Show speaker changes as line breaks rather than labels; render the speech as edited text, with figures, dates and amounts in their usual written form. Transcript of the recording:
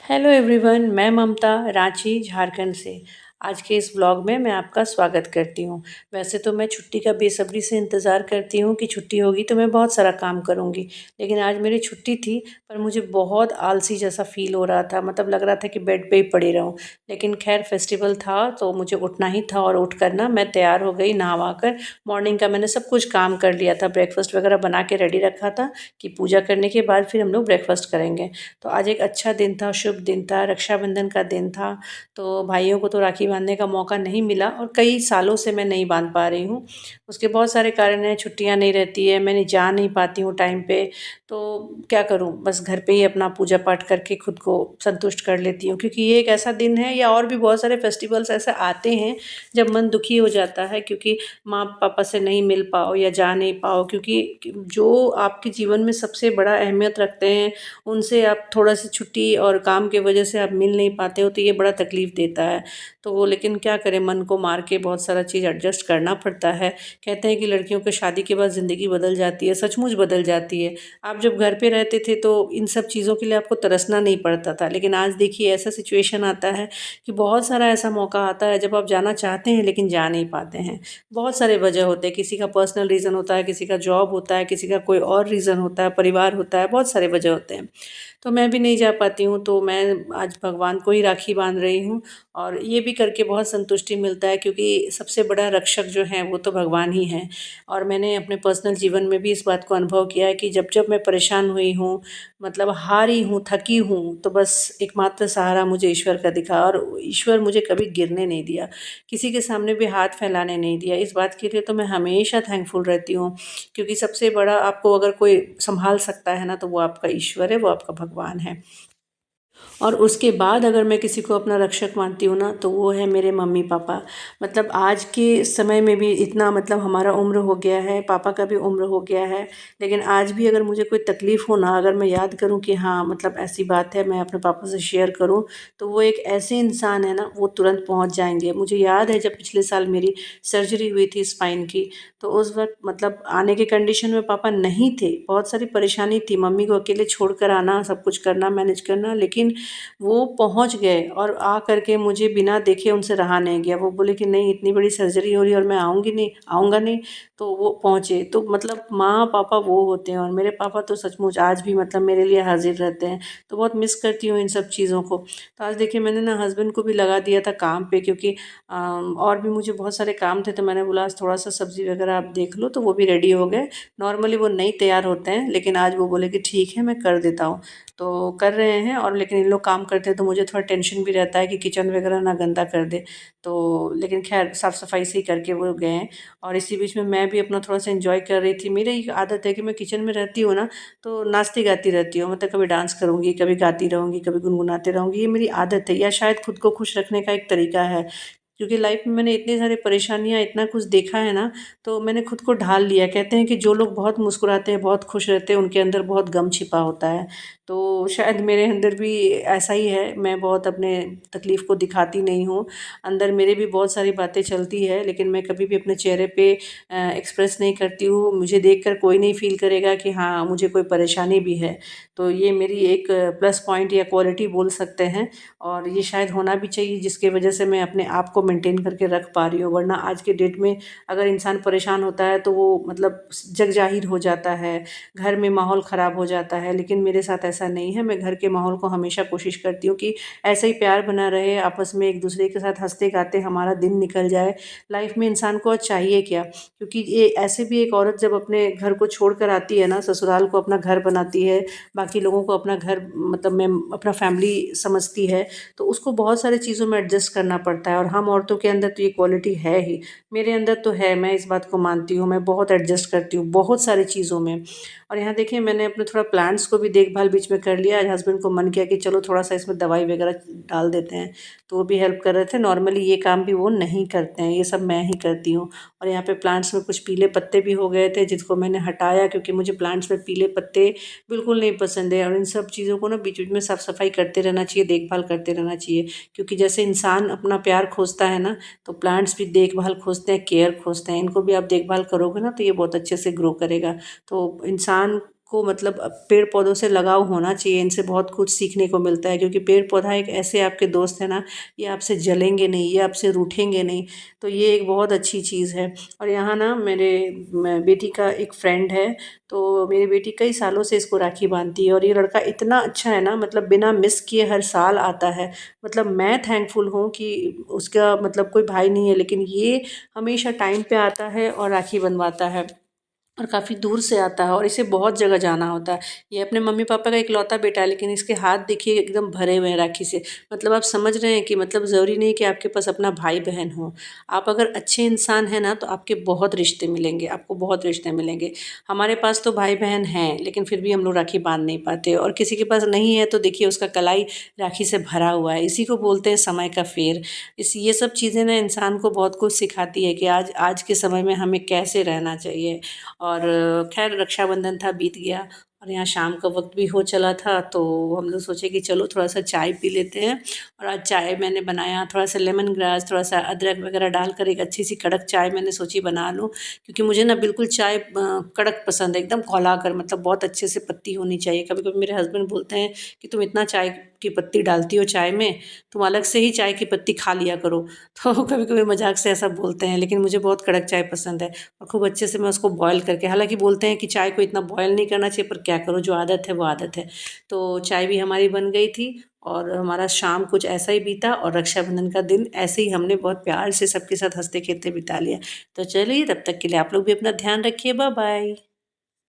Hello everyone, मैं ममता रांची झारखंड से। आज के इस व्लॉग में मैं आपका स्वागत करती हूँ। वैसे तो मैं छुट्टी का बेसब्री से इंतज़ार करती हूँ कि छुट्टी होगी तो मैं बहुत सारा काम करूँगी, लेकिन आज मेरी छुट्टी थी पर मुझे बहुत आलसी जैसा फ़ील हो रहा था। मतलब लग रहा था कि बेड पे ही पड़ी रहूँ। लेकिन खैर फेस्टिवल था तो मुझे उठना ही था और उठ कर ना मैं तैयार हो गई नहा कर। मॉर्निंग का मैंने सब कुछ काम कर लिया था, ब्रेकफास्ट वगैरह बना के रेडी रखा था कि पूजा करने के बाद फिर हम लोग ब्रेकफास्ट करेंगे। तो आज एक अच्छा दिन था, शुभ दिन था, रक्षाबंधन का दिन था। तो भाइयों को तो राखी बांधने का मौका नहीं मिला और कई सालों से मैं नहीं बांध पा रही हूँ। उसके बहुत सारे कारण हैं, छुट्टियाँ नहीं रहती है, मैं नहीं जा नहीं पाती हूँ टाइम पे। तो क्या करूँ, बस घर पे ही अपना पूजा पाठ करके खुद को संतुष्ट कर लेती हूँ, क्योंकि ये एक ऐसा दिन है या और भी बहुत सारे फेस्टिवल्स ऐसे आते हैं जब मन दुखी हो जाता है, क्योंकि माँ पापा से नहीं मिल पाओ या जा नहीं पाओ, क्योंकि जो आपके जीवन में सबसे बड़ा अहमियत रखते हैं उनसे आप थोड़ा सी छुट्टी और काम के वजह से आप मिल नहीं पाते हो तो ये बड़ा तकलीफ़ देता है। तो वो लेकिन क्या करें, मन को मार के बहुत सारा चीज़ एडजस्ट करना पड़ता है। कहते हैं कि लड़कियों की शादी के बाद ज़िंदगी बदल जाती है, सचमुच बदल जाती है। आप जब घर पे रहते थे तो इन सब चीज़ों के लिए आपको तरसना नहीं पड़ता था, लेकिन आज देखिए ऐसा सिचुएशन आता है कि बहुत सारा ऐसा मौका आता है जब आप जाना चाहते हैं लेकिन जा नहीं पाते हैं। बहुत सारे वजह होते हैं, किसी का पर्सनल रीज़न होता है, किसी का जॉब होता है, किसी का कोई और रीज़न होता है, परिवार होता है, बहुत सारे वजह होते हैं। तो मैं भी नहीं जा पाती हूँ, तो मैं आज भगवान को ही राखी बांध रही हूँ और ये भी करके बहुत संतुष्टि मिलता है, क्योंकि सबसे बड़ा रक्षक जो है वो तो भगवान ही हैं। और मैंने अपने पर्सनल जीवन में भी इस बात को अनुभव किया है कि जब जब मैं परेशान हुई हूँ, मतलब हारी हूँ, थकी हूँ, तो बस एकमात्र सहारा मुझे ईश्वर का दिखा और ईश्वर मुझे कभी गिरने नहीं दिया, किसी के सामने भी हाथ फैलाने नहीं दिया। इस बात के लिए तो मैं हमेशा थैंकफुल रहती हूँ, क्योंकि सबसे बड़ा आपको अगर कोई संभाल सकता है ना तो वो आपका ईश्वर है, वो आपका भगवान है। और उसके बाद अगर मैं किसी को अपना रक्षक मानती हूँ ना तो वो है मेरे मम्मी पापा। मतलब आज के समय में भी इतना, मतलब हमारा उम्र हो गया है, पापा का भी उम्र हो गया है, लेकिन आज भी अगर मुझे कोई तकलीफ़ हो ना, अगर मैं याद करूँ कि हाँ मतलब ऐसी बात है मैं अपने पापा से शेयर करूँ, तो वो एक ऐसे इंसान है ना, वो तुरंत पहुँच जाएंगे। मुझे याद है जब पिछले साल मेरी सर्जरी हुई थी स्पाइन की, तो उस वक्त मतलब आने के कंडीशन में पापा नहीं थे, बहुत सारी परेशानी थी, मम्मी को अकेले छोड़ कर आना, सब कुछ करना, मैनेज करना, लेकिन वो पहुंच गए और आ करके मुझे बिना देखे उनसे रहा नहीं गया। वो बोले कि नहीं, इतनी बड़ी सर्जरी हो रही है और मैं आऊँगी नहीं, आऊँगा नहीं। तो वो पहुँचे। तो मतलब माँ पापा वो होते हैं और मेरे पापा तो सचमुच आज भी मतलब मेरे लिए हाजिर रहते हैं। तो बहुत मिस करती हूँ इन सब चीज़ों को। तो आज देखिए मैंने ना हस्बैंड को भी लगा दिया था काम पे, क्योंकि और भी मुझे बहुत सारे काम थे, तो मैंने बोला आज थोड़ा सा सब्ज़ी वगैरह आप देख लो, तो वो भी रेडी हो गए। नॉर्मली वो नहीं तैयार होते हैं, लेकिन आज वो बोले कि ठीक है मैं कर देता हूँ। तो कर रहे हैं, और लेकिन इन लोग काम करते हैं तो मुझे थोड़ा टेंशन भी रहता है कि किचन वगैरह ना गंदा कर दे। तो लेकिन खैर साफ़ सफाई से ही करके वो गए हैं। और इसी बीच में मैं भी अपना थोड़ा सा एंजॉय कर रही थी। मेरी एक आदत है कि मैं किचन में रहती हूँ ना तो नाचती गाती रहती हूँ, मतलब कभी डांस करूँगी, कभी गाती रहूँगी, कभी गुनगुनाते रहूँगी। ये मेरी आदत है, या शायद खुद को खुश रखने का एक तरीका है, क्योंकि लाइफ में मैंने इतनी सारी परेशानियाँ, इतना कुछ देखा है ना, तो मैंने खुद को ढाल लिया। कहते हैं कि जो लोग बहुत मुस्कुराते हैं, बहुत खुश रहते हैं, उनके अंदर बहुत गम छिपा होता है। तो शायद मेरे अंदर भी ऐसा ही है, मैं बहुत अपने तकलीफ़ को दिखाती नहीं हूँ। अंदर मेरे भी बहुत सारी बातें चलती है, लेकिन मैं कभी भी अपने चेहरे पे एक्सप्रेस नहीं करती हूँ। मुझे देखकर कोई नहीं फ़ील करेगा कि हाँ, मुझे कोई परेशानी भी है। तो ये मेरी एक प्लस पॉइंट या क्वालिटी बोल सकते हैं, और ये शायद होना भी चाहिए, जिसकी वजह से मैं अपने आप को मेंटेन करके रख पा रही हूँ। वरना आज के डेट में अगर इंसान परेशान होता है तो वो मतलब जग ज़ाहिर हो जाता है, घर में माहौल ख़राब हो जाता है। लेकिन मेरे साथ ऐसा नहीं है, मैं घर के माहौल को हमेशा कोशिश करती हूँ कि ऐसे ही प्यार बना रहे, आपस में एक दूसरे के साथ हँसते गाते हमारा दिन निकल जाए। लाइफ में इंसान को और चाहिए क्या? क्योंकि ये ऐसे भी एक औरत जब अपने घर को छोड़ कर आती है ना, ससुराल को अपना घर बनाती है, बाकी लोगों को अपना घर मतलब में अपना फैमिली समझती है, तो उसको बहुत सारी चीज़ों में एडजस्ट करना पड़ता है। और हम औरतों के अंदर तो ये क्वालिटी है ही, मेरे अंदर तो है, मैं इस बात को मानती हूँ। मैं बहुत एडजस्ट करती हूँ बहुत सारी चीज़ों में। और यहाँ देखिए मैंने अपने थोड़ा प्लांट्स को भी देखभाल बीच में कर लिया। आज हस्बैंड को मन किया कि चलो थोड़ा सा इसमें दवाई वगैरह डाल देते हैं, तो वो भी हेल्प कर रहे थे। नॉर्मली ये काम भी वो नहीं करते हैं, ये सब मैं ही करती हूँ। और यहाँ पे प्लांट्स में कुछ पीले पत्ते भी हो गए थे, जिसको मैंने हटाया, क्योंकि मुझे प्लांट्स में पीले पत्ते बिल्कुल नहीं पसंद है। और इन सब चीज़ों को ना बीच बीच में साफ़ सफाई करते रहना चाहिए, देखभाल करते रहना चाहिए, क्योंकि जैसे इंसान अपना प्यार खोजता है ना, तो प्लांट्स भी देखभाल खोजते हैं, केयर खोजते हैं। इनको भी आप देखभाल करोगे ना तो ये बहुत अच्छे से ग्रो करेगा। तो इंसान को मतलब पेड़ पौधों से लगाव होना चाहिए। इनसे बहुत कुछ सीखने को मिलता है, क्योंकि पेड़ पौधा एक ऐसे आपके दोस्त हैं ना, ये आपसे जलेंगे नहीं, ये आपसे रूठेंगे नहीं। तो ये एक बहुत अच्छी चीज़ है। और यहाँ ना मेरे बेटी का एक फ्रेंड है, तो मेरी बेटी कई सालों से इसको राखी बांधती है, और ये लड़का इतना अच्छा है ना, मतलब बिना मिस किए हर साल आता है। मतलब मैं थैंकफुल हूँ कि उसका मतलब कोई भाई नहीं है, लेकिन ये हमेशा टाइम पे आता है और राखी बंधवाता है। और काफ़ी दूर से आता है, और इसे बहुत जगह जाना होता है। ये अपने मम्मी पापा का इकलौता बेटा है, लेकिन इसके हाथ देखिए एकदम भरे हुए हैं राखी से। मतलब आप समझ रहे हैं कि मतलब ज़रूरी नहीं कि आपके पास अपना भाई बहन हो। आप अगर अच्छे इंसान हैं ना, तो आपके बहुत रिश्ते मिलेंगे, आपको बहुत रिश्ते मिलेंगे। हमारे पास तो भाई बहन हैं, लेकिन फिर भी हम लोग राखी बांध नहीं पाते, और किसी के पास नहीं है तो देखिए उसका कलाई राखी से भरा हुआ है। इसी को बोलते हैं समय का फेर। ये सब चीज़ें ना इंसान को बहुत कुछ सिखाती है कि आज आज के समय में हमें कैसे रहना चाहिए। और खैर रक्षाबंधन था, बीत गया, और यहाँ शाम का वक्त भी हो चला था, तो हम लोग सोचे कि चलो थोड़ा सा चाय पी लेते हैं। और आज चाय मैंने बनाया, थोड़ा सा लेमन ग्रास, थोड़ा सा अदरक वगैरह डालकर एक अच्छी सी कड़क चाय मैंने सोची बना लूँ, क्योंकि मुझे ना बिल्कुल चाय कड़क पसंद है, एकदम खौला कर, मतलब बहुत अच्छे से पत्ती होनी चाहिए। कभी कभी मेरे हस्बैंड बोलते हैं कि तुम इतना चाय की पत्ती डालती हो चाय में, तुम अलग से ही चाय की पत्ती खा लिया करो। तो कभी कभी मजाक से ऐसा बोलते हैं, लेकिन मुझे बहुत कड़क चाय पसंद है। और खूब अच्छे से मैं उसको बॉयल करके, हालांकि बोलते हैं कि चाय को इतना बॉयल नहीं करना चाहिए, पर क्या करो, जो आदत है वो आदत है। तो चाय भी हमारी बन गई थी, और हमारा शाम कुछ ऐसा ही बीता, और रक्षाबंधन का दिन ऐसे ही हमने बहुत प्यार से सबके साथ हंसते खेलते बिता लिया। तो चलिए, तब तक के लिए आप लोग भी अपना ध्यान रखिए। Bye bye.